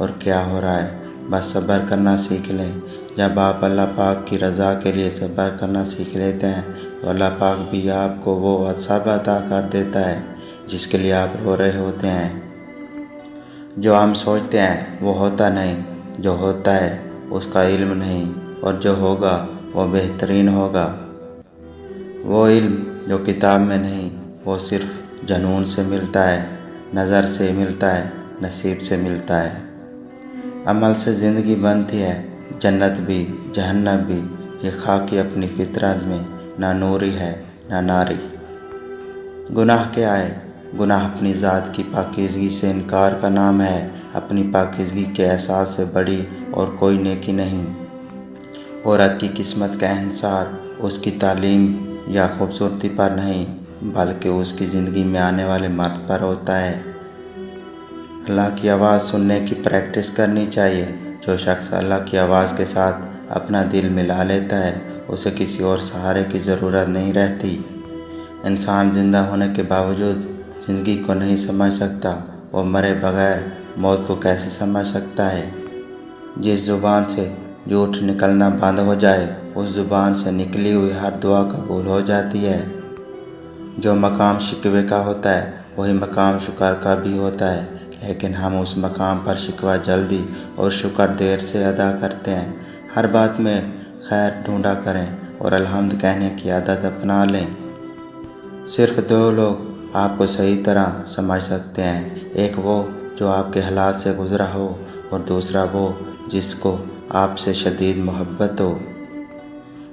اور کیا ہو رہا ہے، بس صبر کرنا سیکھ لیں۔ جب آپ اللہ پاک کی رضا کے لیے صبر کرنا سیکھ لیتے ہیں تو اللہ پاک بھی آپ کو وہ صبر عطا کر دیتا ہے جس کے لیے آپ رو رہے ہوتے ہیں۔ جو ہم سوچتے ہیں وہ ہوتا نہیں، جو ہوتا ہے اس کا علم نہیں، اور جو ہوگا وہ بہترین ہوگا۔ وہ علم جو کتاب میں نہیں، وہ صرف جنون سے ملتا ہے، نظر سے ملتا ہے، نصیب سے ملتا ہے۔ عمل سے زندگی بنتی ہے، جنت بھی جہنم بھی۔ یہ خاکی اپنی فطرت میں نہ نوری ہے نہ ناری۔ گناہ کیا ہے؟ گناہ اپنی ذات کی پاکیزگی سے انکار کا نام ہے۔ اپنی پاکیزگی کے احساس سے بڑی اور کوئی نیکی نہیں۔ عورت کی قسمت کا انحصار اس کی تعلیم یا خوبصورتی پر نہیں، بلکہ اس کی زندگی میں آنے والے مرد پر ہوتا ہے۔ اللہ کی آواز سننے کی پریکٹس کرنی چاہیے۔ جو شخص اللہ کی آواز کے ساتھ اپنا دل ملا لیتا ہے، اسے کسی اور سہارے کی ضرورت نہیں رہتی۔ انسان زندہ ہونے کے باوجود زندگی کو نہیں سمجھ سکتا، وہ مرے بغیر موت کو کیسے سمجھ سکتا ہے؟ جس زبان سے جھوٹ نکلنا بند ہو جائے، اس زبان سے نکلی ہوئی ہر دعا قبول ہو جاتی ہے۔ جو مقام شکوے کا ہوتا ہے وہی مقام شکر کا بھی ہوتا ہے، لیکن ہم اس مقام پر شکوہ جلدی اور شکر دیر سے ادا کرتے ہیں۔ ہر بات میں خیر ڈھونڈا کریں اور الحمد کہنے کی عادت اپنا لیں۔ صرف دو لوگ آپ کو صحیح طرح سمجھ سکتے ہیں، ایک وہ جو آپ کے حالات سے گزرا ہو، اور دوسرا وہ جس کو آپ سے شدید محبت ہو۔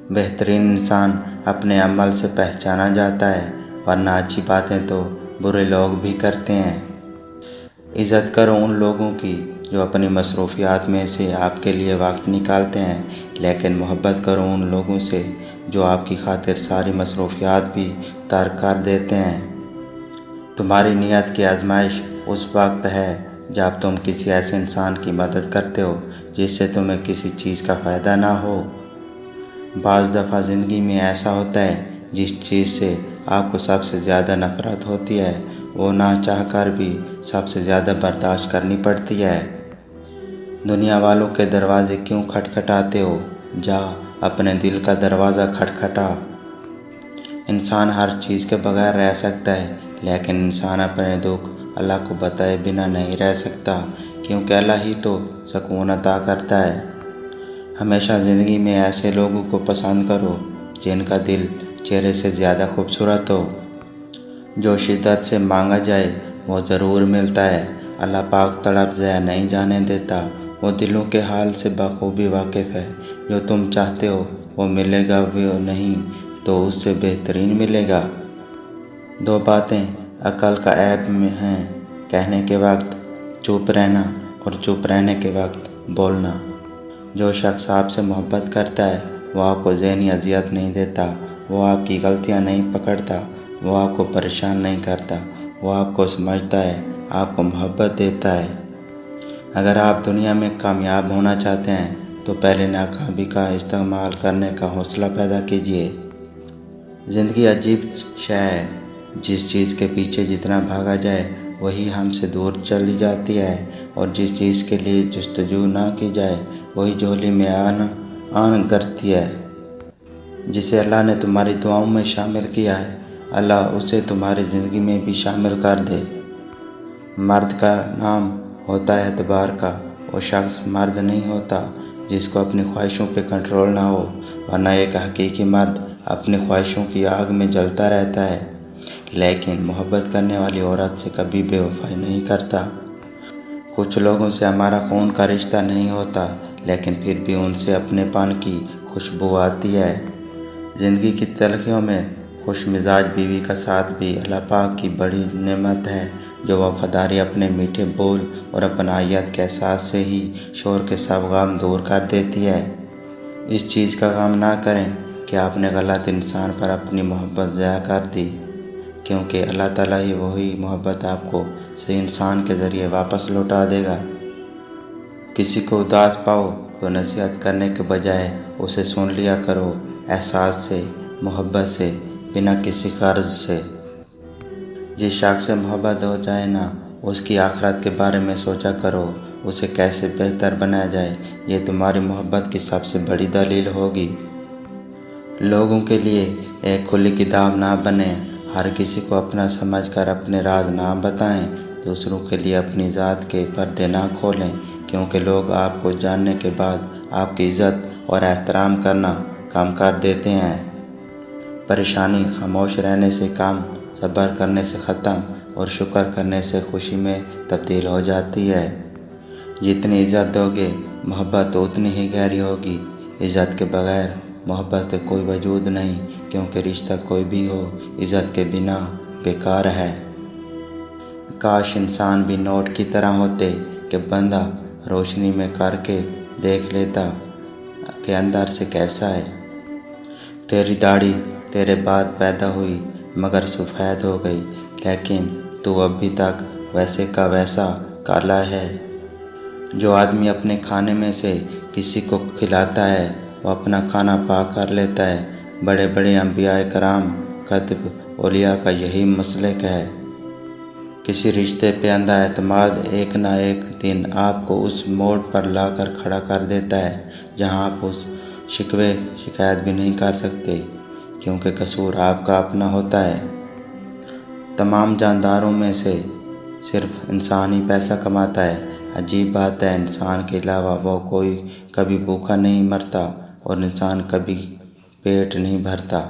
بہترین انسان اپنے عمل سے پہچانا جاتا ہے، ورنہ اچھی باتیں تو برے لوگ بھی کرتے ہیں۔ عزت کرو ان لوگوں کی جو اپنی مصروفیات میں سے آپ کے لیے وقت نکالتے ہیں، لیکن محبت کرو ان لوگوں سے جو آپ کی خاطر ساری مصروفیات بھی ترک کر دیتے ہیں۔ تمہاری نیت کی آزمائش اس وقت ہے جب تم کسی ایسے انسان کی مدد کرتے ہو جس سے تمہیں کسی چیز کا فائدہ نہ ہو۔ بعض دفعہ زندگی میں ایسا ہوتا ہے جس چیز سے آپ کو سب سے زیادہ نفرت ہوتی ہے، وہ نہ چاہ کر بھی سب سے زیادہ برداشت کرنی پڑتی ہے۔ دنیا والوں کے دروازے کیوں کھٹکھٹاتے ہو؟ جا اپنے دل کا دروازہ کھٹکھٹا۔ انسان ہر چیز کے بغیر رہ سکتا ہے، لیکن انسان اپنے دکھ اللہ کو بتائے بنا نہیں رہ سکتا، کیونکہ اللہ ہی تو سکون عطا کرتا ہے۔ ہمیشہ زندگی میں ایسے لوگوں کو پسند کرو جن کا دل چہرے سے زیادہ خوبصورت ہو۔ جو شدت سے مانگا جائے وہ ضرور ملتا ہے۔ اللہ پاک تڑپ ضائع نہیں جانے دیتا، وہ دلوں کے حال سے بخوبی واقف ہے۔ جو تم چاہتے ہو وہ ملے گا بھی نہیں تو اس سے بہترین ملے گا۔ دو باتیں عقل کا عیب میں ہیں، کہنے کے وقت چپ رہنا اور چپ رہنے کے وقت بولنا۔ جو شخص آپ سے محبت کرتا ہے وہ آپ کو ذہنی اذیت نہیں دیتا، وہ آپ کی غلطیاں نہیں پکڑتا، وہ آپ کو پریشان نہیں کرتا، وہ آپ کو سمجھتا ہے، آپ کو محبت دیتا ہے۔ اگر آپ دنیا میں کامیاب ہونا چاہتے ہیں تو پہلے ناکامی کا استعمال کرنے کا حوصلہ پیدا کیجیے۔ زندگی عجیب شے ہے، جس چیز کے پیچھے جتنا بھاگا جائے وہی ہم سے دور چلی جاتی ہے، اور جس چیز کے لیے جستجو نہ کی جائے وہی جھولی میں آن کرتی ہے۔ جسے اللہ نے تمہاری دعاؤں میں شامل کیا ہے، اللہ اسے تمہاری زندگی میں بھی شامل کر دے۔ مرد کا نام ہوتا ہے اعتبار کا، وہ شخص مرد نہیں ہوتا جس کو اپنی خواہشوں پہ کنٹرول نہ ہو، ورنہ ایک حقیقی مرد اپنی خواہشوں کی آگ میں جلتا رہتا ہے، لیکن محبت کرنے والی عورت سے کبھی بے وفائی نہیں کرتا۔ کچھ لوگوں سے ہمارا خون کا رشتہ نہیں ہوتا، لیکن پھر بھی ان سے اپنے پن کی خوشبو آتی ہے۔ زندگی کی تلخیوں میں خوش مزاج بیوی کا ساتھ بھی اللہ پاک کی بڑی نعمت ہے، جو وفاداری اپنے میٹھے بول اور اپنائیت کے احساس سے ہی شوہر کے سب غم دور کر دیتی ہے۔ اس چیز کا غم نہ کریں کہ آپ نے غلط انسان پر اپنی محبت ضائع کر دی، کیونکہ اللہ تعالیٰ ہی وہی محبت آپ کو صحیح انسان کے ذریعے واپس لوٹا دے گا۔ کسی کو اداس پاؤ تو نصیحت کرنے کے بجائے اسے سن لیا کرو، احساس سے، محبت سے، بنا کسی غرض سے۔ جس شخص سے محبت ہو جائے نا، اس کی آخرت کے بارے میں سوچا کرو، اسے کیسے بہتر بنایا جائے، یہ تمہاری محبت کی سب سے بڑی دلیل ہوگی۔ لوگوں کے لیے ایک کھلی کتاب نہ بنیں، ہر کسی کو اپنا سمجھ کر اپنے راز نہ بتائیں، دوسروں کے لیے اپنی ذات کے پردے نہ کھولیں، کیونکہ لوگ آپ کو جاننے کے بعد آپ کی عزت اور احترام کرنا کم کر دیتے ہیں۔ پریشانی خاموش رہنے سے کم، صبر کرنے سے ختم اور شکر کرنے سے خوشی میں تبدیل ہو جاتی ہے۔ جتنی عزت دو گے محبت اتنی ہی گہری ہوگی۔ عزت کے بغیر محبت کا کوئی وجود نہیں، کیونکہ رشتہ کوئی بھی ہو عزت کے بنا بیکار ہے۔ کاش انسان بھی نوٹ کی طرح ہوتے کہ بندہ روشنی میں کر کے دیکھ لیتا کہ اندر سے کیسا ہے۔ تیری داڑھی تیرے بعد پیدا ہوئی مگر سفید ہو گئی، لیکن تو ابھی تک ویسے کا ویسا کالا ہے۔ جو آدمی اپنے کھانے میں سے کسی کو کھلاتا ہے وہ اپنا کھانا پاک کر لیتا ہے۔ بڑے بڑے انبیاء کرام، کتب، اولیاء کا یہی مسلک ہے۔ کسی رشتے پہ اندھا اعتماد ایک نہ ایک دن آپ کو اس موڑ پر لا کر کھڑا کر دیتا ہے جہاں آپ اس شکوے شکایت بھی نہیں کر سکتے، کیونکہ قصور آپ کا اپنا ہوتا ہے۔ تمام جانداروں میں سے صرف انسان ہی پیسہ کماتا ہے۔ عجیب بات ہے، انسان کے علاوہ وہ کوئی کبھی بھوکا نہیں مرتا اور انسان کبھی پیٹ نہیں بھرتا۔